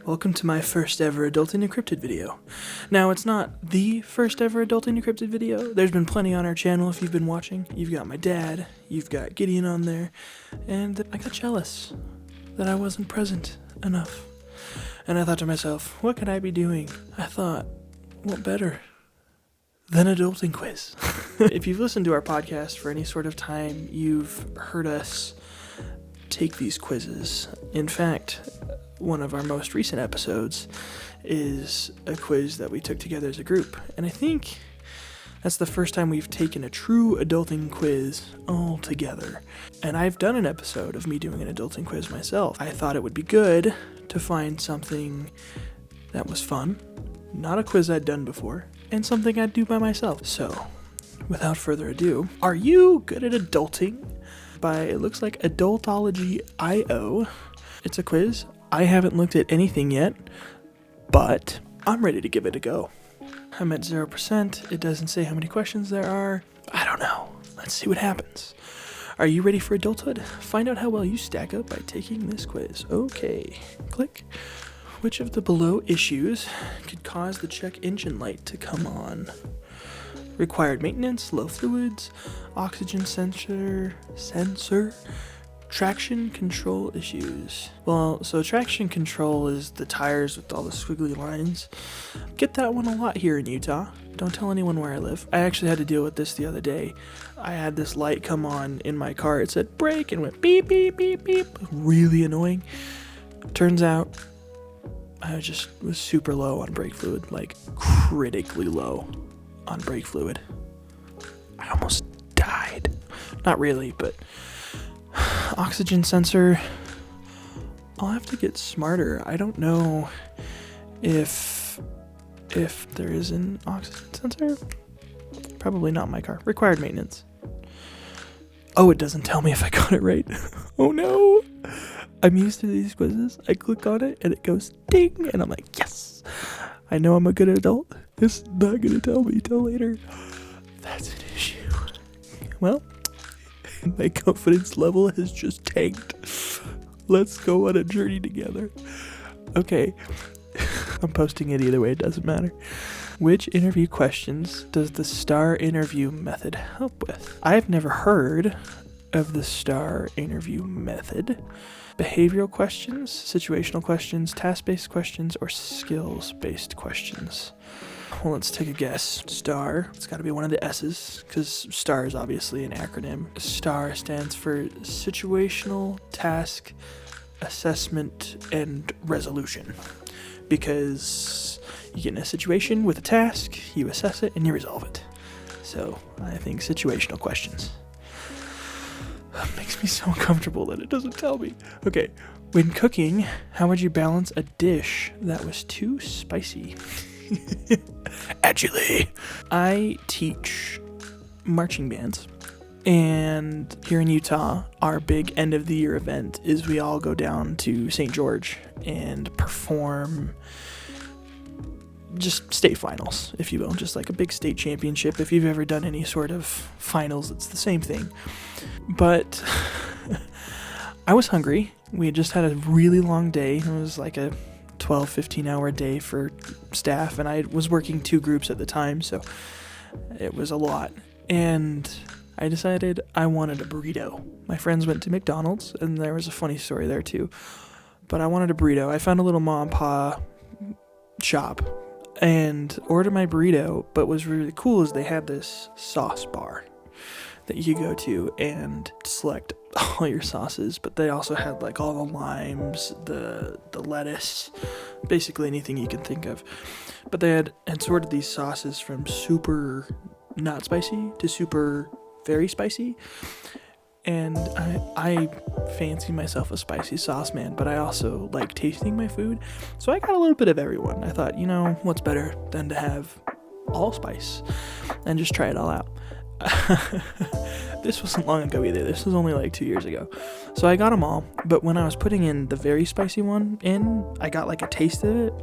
welcome to my first ever Adulting Encrypted video. Now, it's not the first ever Adulting Encrypted video. There's been plenty on our channel if you've been watching. You've got my dad, you've got Gideon on there, and I got jealous that I wasn't present enough. And I thought to myself, what could I be doing? I thought, what better than adulting quiz? If you've listened to our podcast for any sort of time, you've heard us take these quizzes. In fact, one of our most recent episodes is a quiz that we took together as a group. And I think that's the first time we've taken a true adulting quiz all together. And I've done an episode of me doing an adulting quiz myself. I thought it would be good to find something that was fun, not a quiz I'd done before, and something I'd do by myself. So, without further ado, are you good at adulting? It looks like Adultology.io. It's a quiz. I haven't looked at anything yet, but I'm ready to give it a go. I'm at 0%. It doesn't say how many questions there are. I don't know. Let's see what happens. Are you ready for adulthood? Find out how well you stack up by taking this quiz. Okay. Click. Which of the below issues could cause the check engine light to come on? Required maintenance, low fluids, oxygen sensor, traction control issues. Well, so traction control is the tires with all the squiggly lines. Get that one a lot here in Utah. Don't tell anyone where I live. I actually had to deal with this the other day. I had this light come on in my car. It said brake and went beep, beep, beep, beep. Really annoying. Turns out I just was super low on brake fluid, like critically low on brake fluid. I almost died. Not really, but oxygen sensor, I'll have to get smarter. I don't know if there is an oxygen sensor. Probably not in my car. Required maintenance. Oh, it doesn't tell me if I got it right. Oh no. I'm used to these quizzes. I click on it and it goes ding and I'm like, yes, I know I'm a good adult. It's not gonna tell me till later. That's an issue. Well, my confidence level has just tanked. Let's go on a journey together. Okay. I'm posting it either way, it doesn't matter. Which interview questions does the STAR interview method help with? I've never heard of the STAR interview method. Behavioral questions, situational questions, task-based questions, or skills-based questions? Well, let's take a guess. STAR, it's got to be one of the S's, because STAR is obviously an acronym. STAR stands for Situational, Task, Assessment, and Resolution. Because you get in a situation with a task, you assess it, and you resolve it. So, I think situational questions. It makes me so uncomfortable that it doesn't tell me. Okay, when cooking, how would you balance a dish that was too spicy? Actually, I teach marching bands, and here in Utah, our big end of the year event is we all go down to St. George and perform just state finals, if you will, just like a big state championship. If you've ever done any sort of finals, it's the same thing. But I was hungry. We had just had a really long day. It was like a 12-15 hour day for staff, and I was working 2 groups at the time, so it was a lot. And I decided I wanted a burrito. My friends went to McDonald's, and there was a funny story there too, but I wanted a burrito. I found a little mom and pop shop and ordered my burrito, but what was really cool is they had this sauce bar that you could go to and select all your sauces, but they also had like all the limes, the lettuce, basically anything you can think of. But they had sorted these sauces from super not spicy to super very spicy. And I fancy myself a spicy sauce man, but I also like tasting my food. So I got a little bit of everyone. I thought, what's better than to have all spice and just try it all out. This wasn't long ago either. This was only like 2 years ago. So I got them all, but when I was putting in the very spicy one I got like a taste of it.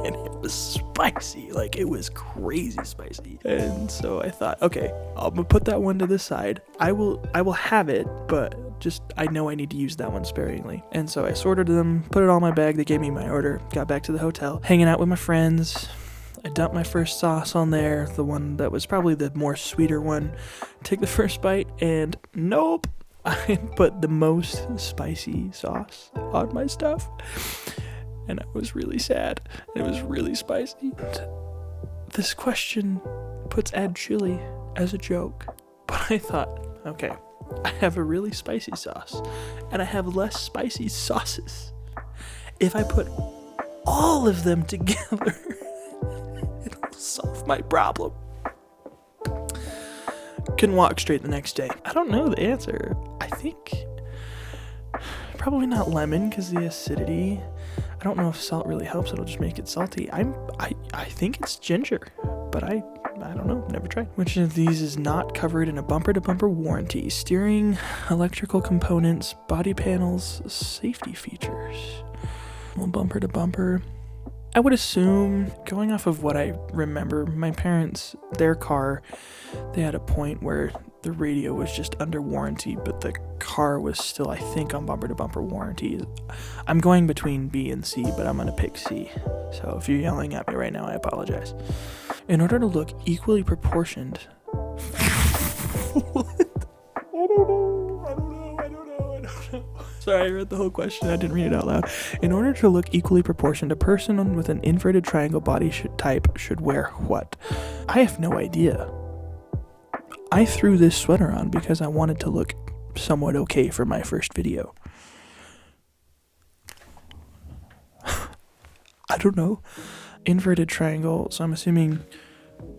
And it was spicy, like it was crazy spicy. And so I thought, okay, I'm gonna put that one to the side. I will have it, but I know I need to use that one sparingly. And so I sorted them, put it all in my bag. They gave me my order, got back to the hotel, hanging out with my friends. I dumped my first sauce on there, the one that was probably the more sweeter one. Take the first bite, and nope, I put the most spicy sauce on my stuff. And I was really sad. It was really spicy. This question puts add chili as a joke, but I thought, okay, I have a really spicy sauce, and I have less spicy sauces. If I put all of them together, it'll solve my problem. Couldn't walk straight the next day. I don't know the answer. I think probably not lemon, because the acidity. I don't know if salt really helps. It'll just make it salty. I think it's ginger, but I don't know. Never tried. Which of these is not covered in a bumper-to-bumper warranty? Steering, electrical components, body panels, safety features. Well, bumper-to-bumper. I would assume, going off of what I remember, my parents, their car, they had a point where the radio was just under warranty, but the car was still, I think, on bumper-to-bumper warranty. I'm going between B and C, but I'm going to pick C. So if you're yelling at me right now, I apologize. In order to look equally proportioned... I don't know. Sorry, I read the whole question. I didn't read it out loud. In order to look equally proportioned, a person with an inverted triangle body type should wear what? I have no idea. I threw this sweater on because I wanted to look somewhat okay for my first video. I don't know. Inverted triangle, so I'm assuming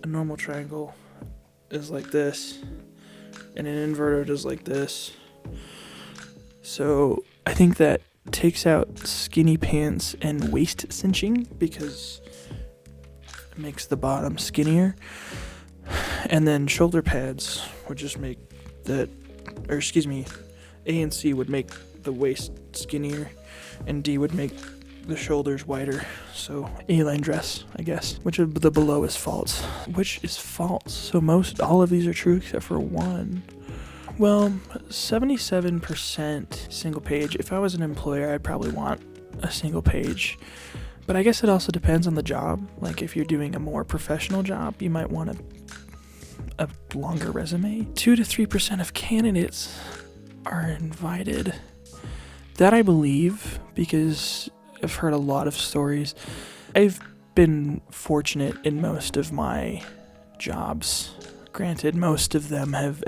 a normal triangle is like this, and an inverted is like this. So I think that takes out skinny pants and waist cinching because it makes the bottom skinnier. And then shoulder pads would just make A and C would make the waist skinnier, and D would make the shoulders wider. So A-line dress, I guess. Which of the below is false? Which is false? So all of these are true except for one. Well, 77% single page. If I was an employer, I'd probably want a single page. But I guess it also depends on the job. Like if you're doing a more professional job, you might want a longer resume. 2 to 3% of candidates are invited. That I believe, because I've heard a lot of stories. I've been fortunate in most of my jobs. Granted, most of them have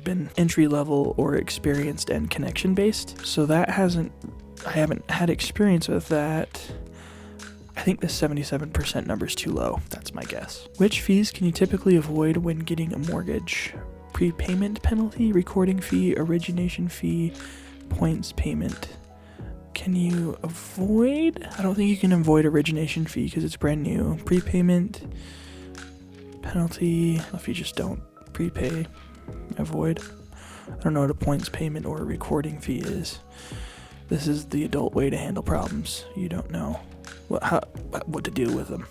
been entry level or experienced and connection based. So I haven't had experience with that. I think the 77% number is too low. That's my guess. Which fees can you typically avoid when getting a mortgage? Prepayment penalty, recording fee, origination fee, points payment. Can you avoid? I don't think you can avoid origination fee because it's brand new. Prepayment penalty, if you just don't prepay, avoid. I don't know what a points payment or a recording fee is. This is the adult way to handle problems. You don't know what to do with them.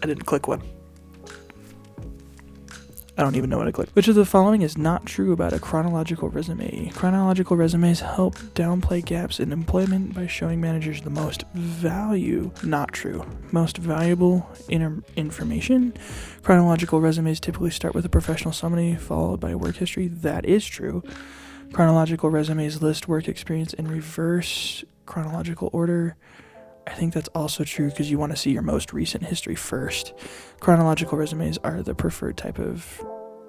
I didn't click one. I don't even know what I clicked. Which of the following is not true about a chronological resume? Chronological resumes help downplay gaps in employment by showing managers the most value. Not true. Most valuable information? Chronological resumes typically start with a professional summary followed by work history. That is true. Chronological resumes list work experience in reverse chronological order. I think that's also true because you want to see your most recent history first. Chronological resumes are the preferred type of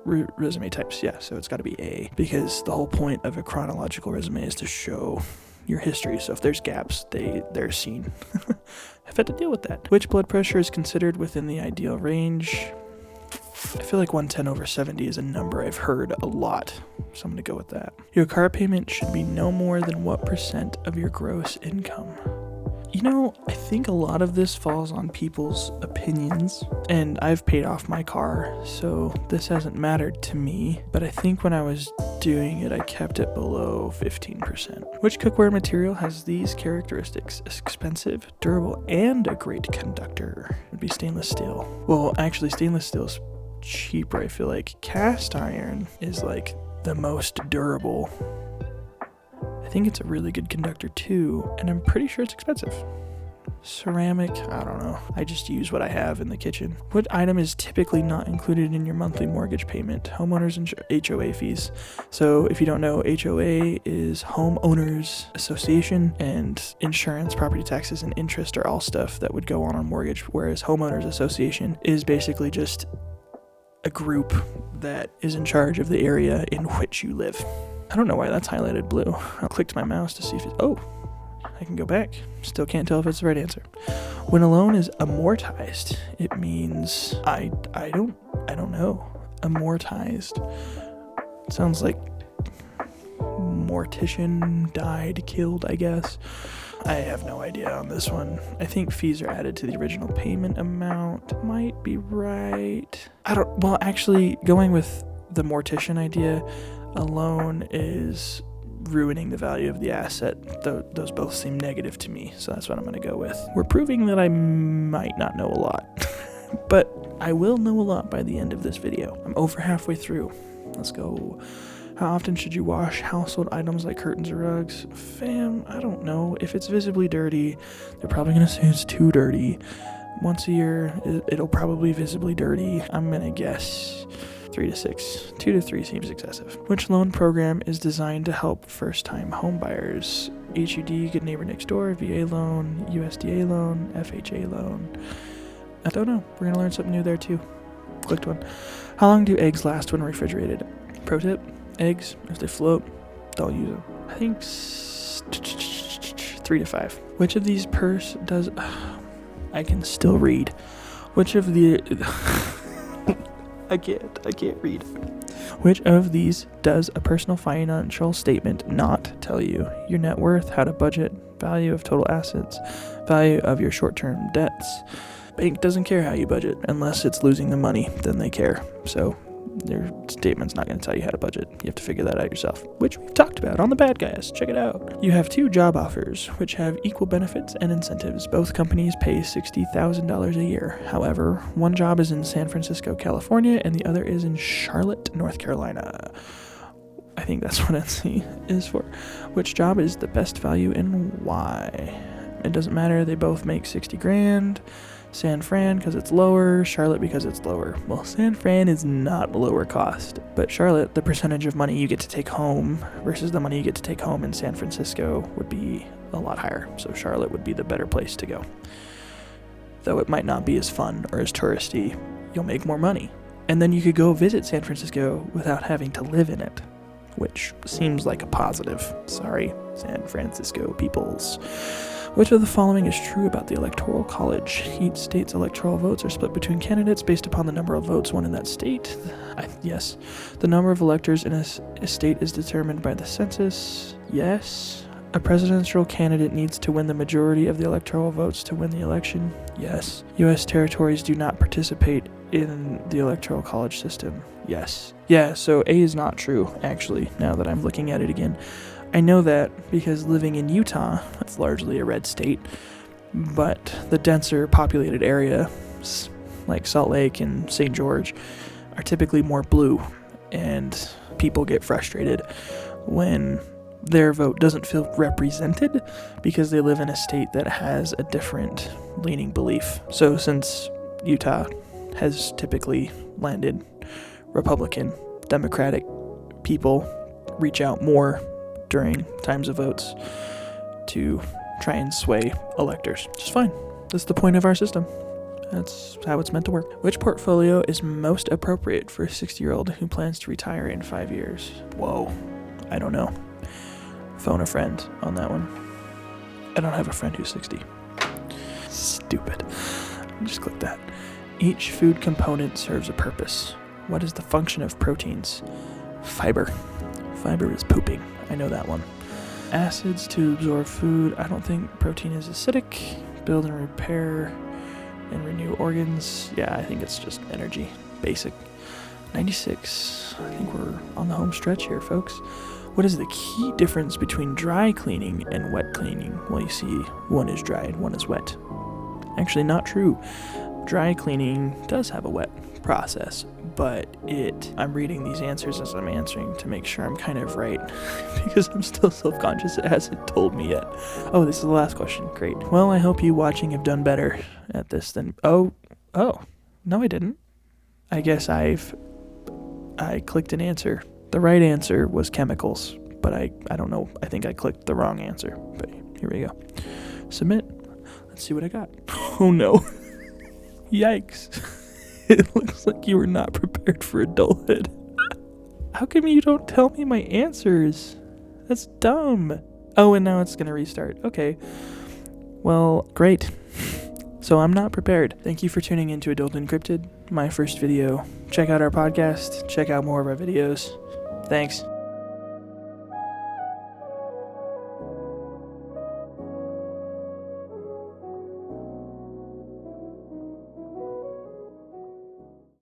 resume types. Yeah, so it's got to be A because the whole point of a chronological resume is to show your history. So if there's gaps, they're seen. I've had to deal with that. Which blood pressure is considered within the ideal range? I feel like 110/70 is a number I've heard a lot, so I'm going to go with that. Your car payment should be no more than what % of your gross income? You know, I think a lot of this falls on people's opinions, and I've paid off my car, so this hasn't mattered to me, but I think when I was doing it, I kept it below 15%. Which cookware material has these characteristics? Expensive, durable, and a great conductor? It would be stainless steel. Well, actually, stainless steel is cheaper, I feel like. Cast iron is like the most durable. I think it's a really good conductor too, and I'm pretty sure it's expensive. Ceramic, I don't know. I just use what I have in the kitchen. What item is typically not included in your monthly mortgage payment? Homeowners and HOA fees. So if you don't know, HOA is Homeowners Association, and insurance, property taxes, and interest are all stuff that would go on mortgage, whereas Homeowners Association is basically just a group that is in charge of the area in which you live. I don't know why that's highlighted blue. I clicked my mouse to see if I can go back. Still can't tell if it's the right answer. When a loan is amortized, it means I don't know. Amortized. Sounds like mortician, died, killed, I guess. I have no idea on this one. I think fees are added to the original payment amount. Might be right. Actually, going with the mortician idea, a loan is ruining the value of the asset. Those both seem negative to me, so that's what I'm going to go with. We're proving that I might not know a lot, but I will know a lot by the end of this video. I'm over halfway through. Let's go. How often should you wash household items like curtains or rugs? Fam, I don't know. If it's visibly dirty, they're probably going to say it's too dirty. Once a year, it'll probably visibly dirty. I'm going to guess 3 to 6. 2 to 3 seems excessive. Which loan program is designed to help first-time home buyers? HUD, Good Neighbor Next Door, VA loan, USDA loan, FHA loan. I don't know. We're going to learn something new there too. Clicked one. How long do eggs last when refrigerated? Pro tip, eggs, if they float, don't use them. I think 3 to 5. Which of these does... I can still read. Which of the... I can't read. Which of these does a personal financial statement not tell you? Your net worth, how to budget, value of total assets, value of your short-term debts. Bank doesn't care how you budget unless it's losing the money, then they care. So their statement's not going to tell you how to budget. You have to figure that out yourself, which we've talked about on the Bad Guys. Check it out. You have 2 job offers, which have equal benefits and incentives. Both companies pay $60,000 a year. However, one job is in San Francisco, California, and the other is in Charlotte, North Carolina. I think that's what NC is for. Which job is the best value and why? It doesn't matter. They both make 60 grand. San Fran because it's lower, Charlotte because it's lower. Well, San Fran is not lower cost, but Charlotte, the percentage of money you get to take home versus the money you get to take home in San Francisco would be a lot higher. So Charlotte would be the better place to go. Though it might not be as fun or as touristy, you'll make more money. And then you could go visit San Francisco without having to live in it, which seems like a positive. Sorry, San Francisco peoples. Which of the following is true about the Electoral College? Each state's electoral votes are split between candidates based upon the number of votes won in that state. Yes. The number of electors in a state is determined by the census. Yes. A presidential candidate needs to win the majority of the electoral votes to win the election. Yes. U.S. territories do not participate in the Electoral College system. Yes. Yeah, so A is not true, actually, now that I'm looking at it again. I know that because living in Utah, it's largely a red state, but the denser populated areas like Salt Lake and St. George are typically more blue, and people get frustrated when their vote doesn't feel represented because they live in a state that has a different leaning belief. So since Utah has typically landed Republican, Democratic people reach out more during times of votes to try and sway electors. Just fine. That's the point of our system. That's how it's meant to work. Which portfolio is most appropriate for a 60-year-old who plans to retire in 5 years? Whoa. I don't know. Phone a friend on that one. I don't have a friend who's 60. Stupid. Just click that. Each food component serves a purpose. What is the function of proteins? Fiber. Fiber is pooping. I know that one. Acids to absorb food. I don't think protein is acidic. Build and repair and renew organs. Yeah, I think it's just energy. Basic. 96. I think we're on the home stretch here, folks. What is the key difference between dry cleaning and wet cleaning? Well, you see, one is dry and one is wet. Actually, not true. Dry cleaning does have a wet process, but I'm reading these answers as I'm answering to make sure I'm kind of right because I'm still self-conscious it hasn't told me yet. Oh, this is the last question. Great. Well, I hope you watching have done better at this than... Oh, no I didn't. I guess I clicked an answer. The right answer was chemicals, but I don't know. I think I clicked the wrong answer, but here we go. Submit. Let's see what I got. Oh no. Yikes. It looks like you were not prepared for adulthood. How come you don't tell me my answers? That's dumb. Oh, and now it's going to restart. Okay. Well, great. So I'm not prepared. Thank you for tuning into Adult Encrypted, my first video. Check out our podcast. Check out more of our videos. Thanks.